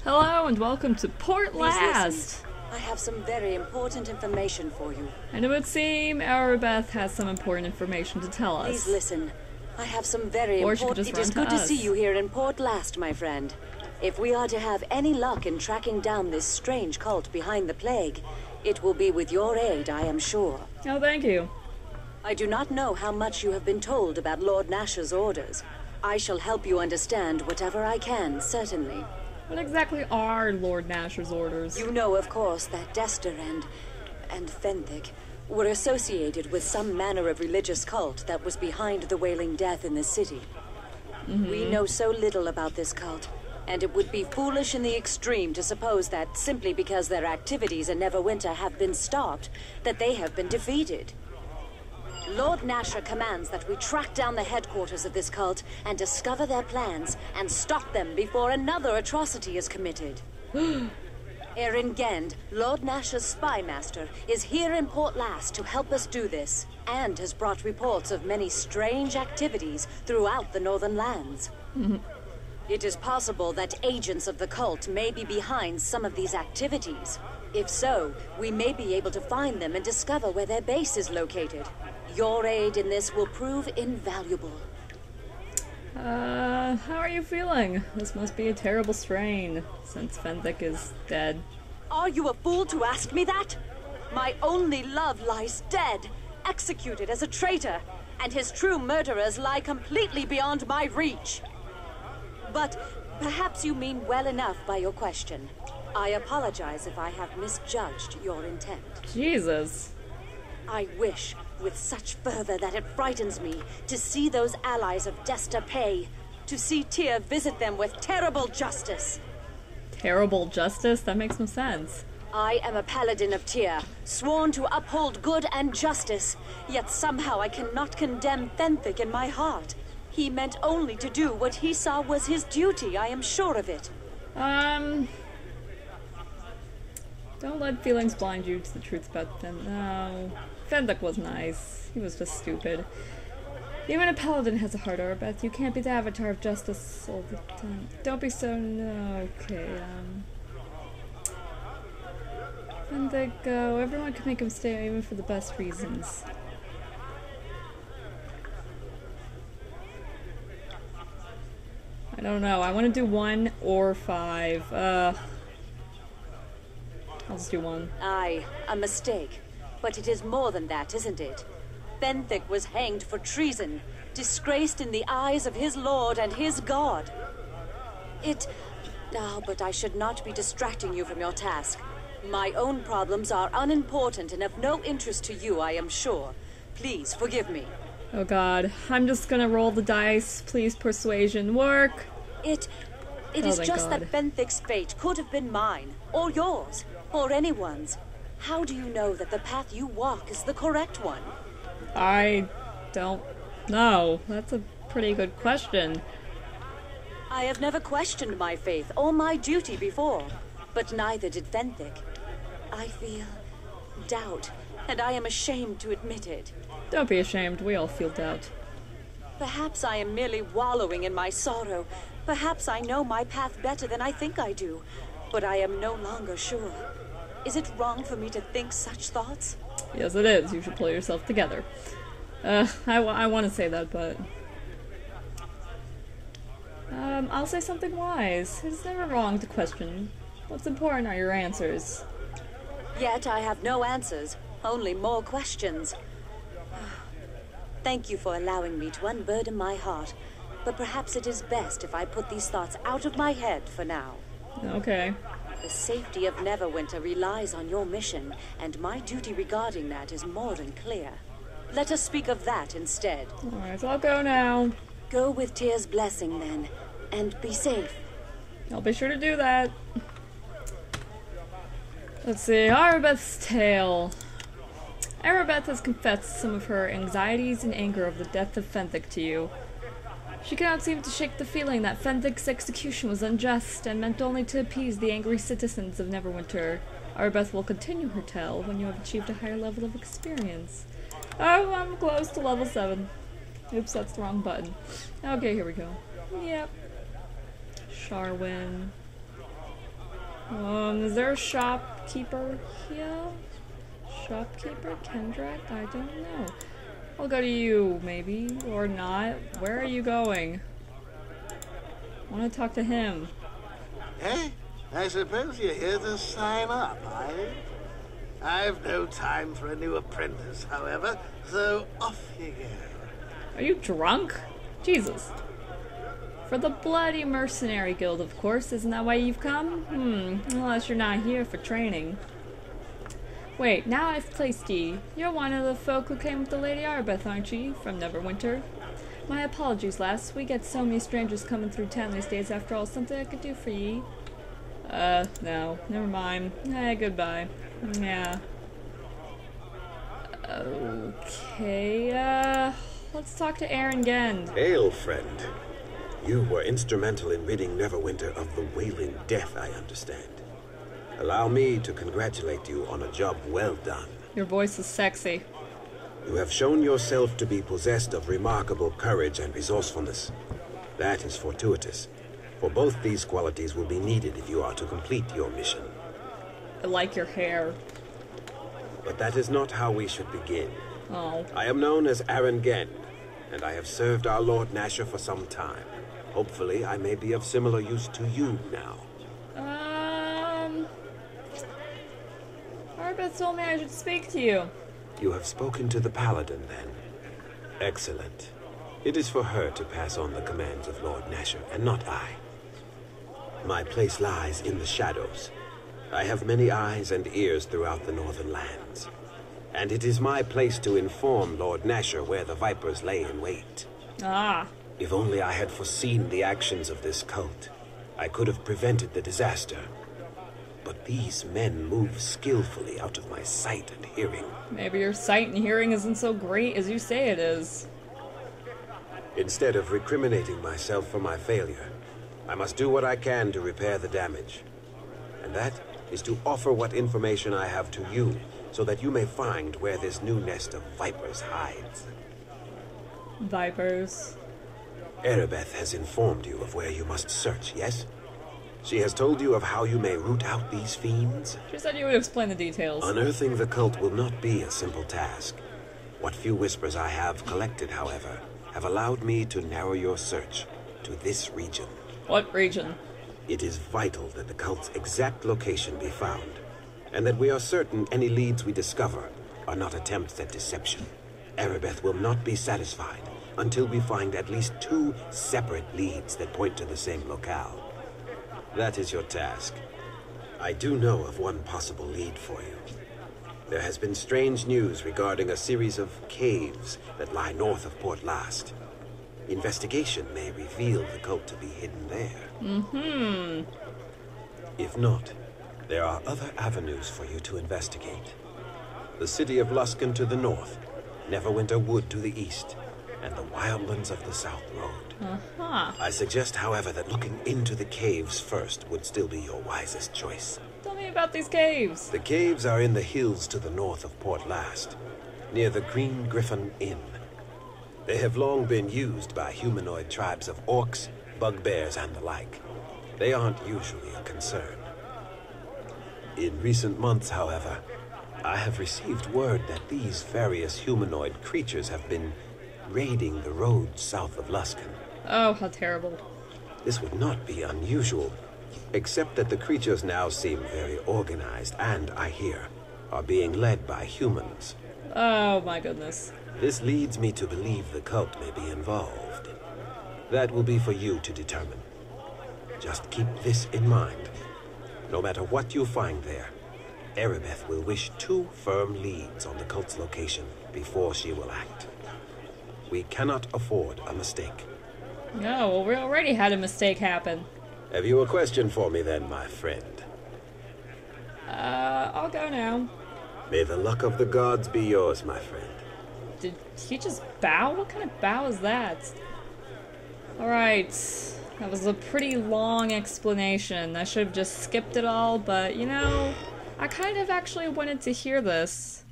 Hello and welcome to Port Please Last. listen. I have some very important information for you. And it would seem Arabeth has some important information to tell us. Please listen. I have some very Or she could important... just It is run good to to see us. you here in Port Last, my friend. If we are to have any luck in tracking down this strange cult behind the plague, it will be with your aid, I am sure. Oh, thank you. I do not know how much you have been told about Lord Nash's orders. I shall help you understand whatever I can, certainly. What exactly are Lord Nash's orders? You know, of course, that Dester and Fenthic were associated with some manner of religious cult that was behind the Wailing Death in the city. We know so little about this cult, and it would be foolish in the extreme to suppose that simply because their activities in Neverwinter have been stopped, that they have been defeated. Lord Nasher commands that we track down the headquarters of this cult and discover their plans and stop them before another atrocity is committed. Erin Gend, Lord Nasher's spy master, is here in Port Last to help us do this, and has brought reports of many strange activities throughout the Northern Lands. It is possible that agents of the cult may be behind some of these activities. If so, we may be able to find them and discover where their base is located. Your aid in this will prove invaluable. How are you feeling? This must be a terrible strain, since Fenthic is dead. Are you a fool to ask me that? My only love lies dead, executed as a traitor, and his true murderers lie completely beyond my reach. But perhaps you mean well enough by your question. I apologize if I have misjudged your intent. Jesus. I wish, with such fervor that it frightens me, to see those allies of Desta pay, to see Tyr visit them with terrible justice. Terrible justice? That makes no sense. I am a paladin of Tyr, sworn to uphold good and justice, yet somehow I cannot condemn Fenthic in my heart. He meant only to do what he saw was his duty, I am sure of it. Don't let feelings blind you to the truth about Fenthic. No. Fenthic was nice. He was just stupid. Even a paladin has a heart, Arbeth. You can't be the avatar of justice all the time. Don't be so... No, okay, Fenthic, everyone can make him stay even for the best reasons. I don't know. I want to do 1 or 5. I'll just do 1. Aye, a mistake. But it is more than that, isn't it? Fenthic was hanged for treason, disgraced in the eyes of his lord and his god. But I should not be distracting you from your task. My own problems are unimportant and of no interest to you, I am sure. Please, forgive me. Oh god. I'm just gonna roll the dice. Please, persuasion work. It is just that Fenthic's fate could have been mine, or yours, or anyone's. How do you know that the path you walk is the correct one? I don't know. That's a pretty good question. I have never questioned my faith or my duty before, but neither did Fenthic. I feel doubt, and I am ashamed to admit it. Don't be ashamed. We all feel doubt. Perhaps I am merely wallowing in my sorrow. Perhaps I know my path better than I think I do, but I am no longer sure. Is it wrong for me to think such thoughts? Yes, it is. You should pull yourself together. I want to say that, but... I'll say something wise. It's never wrong to question. What's important are your answers. Yet I have no answers, only more questions. Thank you for allowing me to unburden my heart, but perhaps it is best if I put these thoughts out of my head for now. Okay. The safety of Neverwinter relies on your mission, and my duty regarding that is more than clear. Let us speak of that instead. Alright, so I'll go now. Go with Tyr's blessing, then, and be safe. I'll be sure to do that. Let's see, Arabeth's tale. Arabeth has confessed some of her anxieties and anger over the death of Fenthic to you. She cannot seem to shake the feeling that Fenthic's execution was unjust and meant only to appease the angry citizens of Neverwinter. Arbeth will continue her tale when you have achieved a higher level of experience. Oh, I'm close to level 7. Oops, that's the wrong button. Okay, here we go. Yep. Sharwin. Is there a shopkeeper here? Shopkeeper? Kendrick? I don't know. I'll go to you, maybe. Or not. Where are you going? I want to talk to him. Eh? I suppose you're here to sign up, are you? I've no time for a new apprentice, however, so off you go. Are you drunk? Jesus. For the Bloody Mercenary Guild, of course. Isn't that why you've come? Unless you're not here for training. Wait, now I've placed ye. You're one of the folk who came with the Lady Arbeth, aren't ye? From Neverwinter. My apologies, lass. We get so many strangers coming through town these days. After all, something I could do for ye. No. Never mind. Hey, goodbye. Yeah. Okay, let's talk to Aaron Gend. Hail, friend. You were instrumental in ridding Neverwinter of the Wailing Death, I understand. Allow me to congratulate you on a job well done. Your voice is sexy. You have shown yourself to be possessed of remarkable courage and resourcefulness. That is fortuitous, for both these qualities will be needed if you are to complete your mission. I like your hair. But that is not how we should begin. Oh. I am known as Aaron Gend, and I have served our Lord Nasher for some time. Hopefully, I may be of similar use to you now. Arbeth told me I should speak to you. You have spoken to the Paladin, then? Excellent. It is for her to pass on the commands of Lord Nasher, and not I. My place lies in the shadows. I have many eyes and ears throughout the northern lands. And it is my place to inform Lord Nasher where the Vipers lay in wait. Ah. If only I had foreseen the actions of this cult, I could have prevented the disaster. But these men move skillfully out of my sight and hearing. Maybe your sight and hearing isn't so great as you say it is. Instead of recriminating myself for my failure, I must do what I can to repair the damage. And that is to offer what information I have to you, so that you may find where this new nest of vipers hides. Vipers. Erebeth has informed you of where you must search, yes? She has told you of how you may root out these fiends? She said you would explain the details. Unearthing the cult will not be a simple task. What few whispers I have collected, however, have allowed me to narrow your search to this region. What region? It is vital that the cult's exact location be found, and that we are certain any leads we discover are not attempts at deception. Erebeth will not be satisfied until we find at least 2 separate leads that point to the same locale. That is your task. I do know of one possible lead for you. There has been strange news regarding a series of caves that lie north of Port Last. Investigation may reveal the cult to be hidden there. If not, there are other avenues for you to investigate. The city of Luskan to the north, Neverwinter Wood to the east, and the wildlands of the South Road. I suggest, however, that looking into the caves first would still be your wisest choice. Tell me about these caves. The caves are in the hills to the north of Port Last, near the Green Griffin Inn. They have long been used by humanoid tribes of orcs, bugbears, and the like. They aren't usually a concern. In recent months, however, I have received word that these various humanoid creatures have been raiding the roads south of Luskan. Oh, how terrible. This would not be unusual, except that the creatures now seem very organized and, I hear, are being led by humans. Oh my goodness. This leads me to believe the cult may be involved. That will be for you to determine. Just keep this in mind. No matter what you find there, Erebeth will wish 2 firm leads on the cult's location before she will act. We cannot afford a mistake. No, well, we already had a mistake happen. Have you a question for me then, my friend? I'll go now. May the luck of the gods be yours, my friend. Did he just bow? What kind of bow is that? Alright. That was a pretty long explanation. I should have just skipped it all, but, you know, I kind of actually wanted to hear this.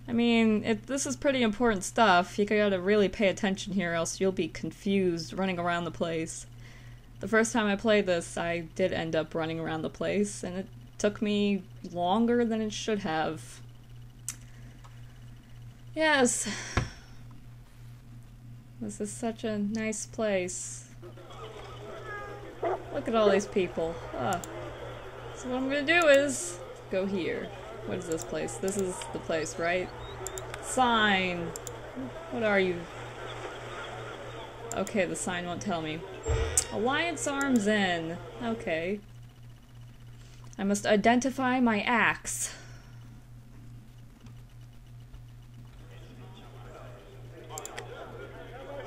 I mean, this is pretty important stuff. You gotta really pay attention here, else you'll be confused running around the place. The first time I played this, I did end up running around the place, and it took me longer than it should have. Yes. This is such a nice place. Look at all these people. So what I'm gonna do is go here. What is this place? This is the place, right? Sign. What are you? Okay, the sign won't tell me. Alliance Arms in. Okay. I must identify my axe.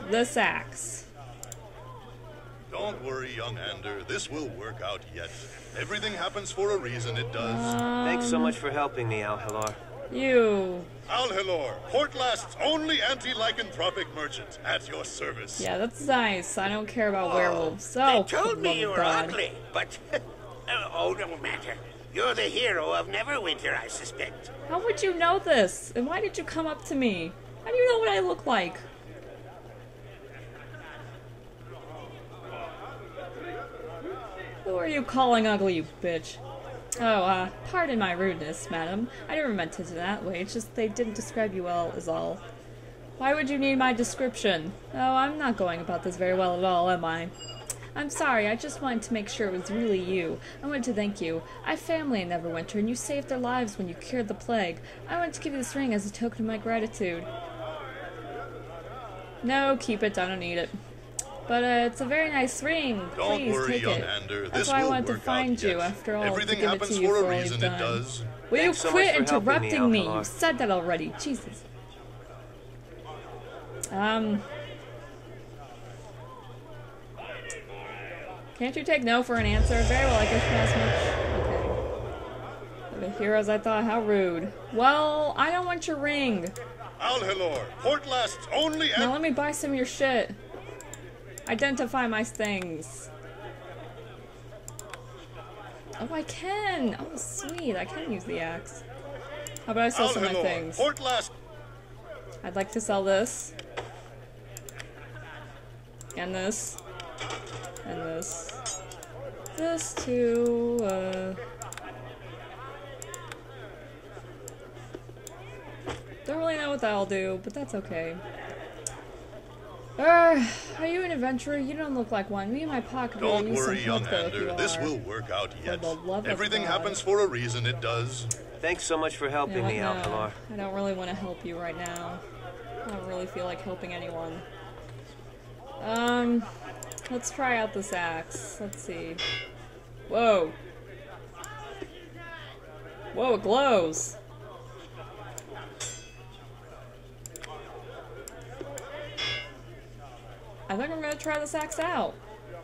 This axe. Don't worry, young Ander. This will work out yet. Everything happens for a reason, it does. Thanks so much for helping me, Al-Halar. You. Al-Hilor, Portlast's only anti-lycanthropic merchant, at your service. Yeah, that's nice. I don't care about werewolves. They Oh, told me you love were God. ugly, but... oh, no matter. You're the hero of Neverwinter, I suspect. How would you know this? And why did you come up to me? How do you know what I look like? Who are you calling ugly, you bitch? Oh, pardon my rudeness, madam. I never meant it in that way. It's just they didn't describe you well, is all. Why would you need my description? Oh, I'm not going about this very well at all, am I? I'm sorry, I just wanted to make sure it was really you. I wanted to thank you. I have family in Neverwinter, and you saved their lives when you cured the plague. I wanted to give you this ring as a token of my gratitude. No, keep it. I don't need it. But it's a very nice ring. Don't Please worry, take young it. Ander. That's This why I will wanted to work find out you, yet. after all, Everything to give it happens to you for for a all you've reason, done. it does. Will you Thanks so quit much for helping me, interrupting me? You Al-Halar. said that already. Jesus. Can't you take no for an answer? Very well, I guess you asked much. Okay. The heroes, I thought, how rude. Well, I don't want your ring. Al-Hilor, Portlast's only Now let me buy some of your shit. Identify my things. Oh, I can! Oh, sweet, I can use the axe. How about I sell some of my Al-Hilor, things? Portlast. I'd like to sell this. And this. And this. This too, don't really know what that'll do, but that's okay. Are you an adventurer? You don't look like one. Me and my pocket will Don't use some worry, young help though if you Ander. This are. will work out yet. the love of Everything God. happens for a reason, it does. Thanks so much for helping me, You know what? Al-Halar. No, I don't really want to help you right now. I don't really feel like helping anyone. Let's try out this axe. Let's see. Whoa. Whoa, it glows. I think I'm gonna try this axe out.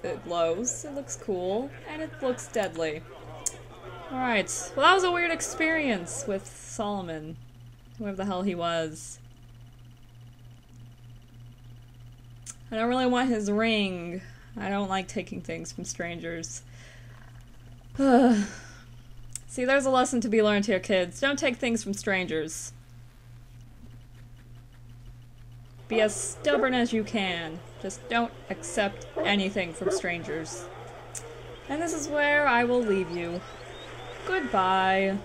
It glows, it looks cool, and it looks deadly. Alright, well that was a weird experience with Solomon. Whoever the hell he was. I don't really want his ring. I don't like taking things from strangers. See, there's a lesson to be learned here, kids. Don't take things from strangers. Be as stubborn as you can. Just don't accept anything from strangers. And this is where I will leave you. Goodbye.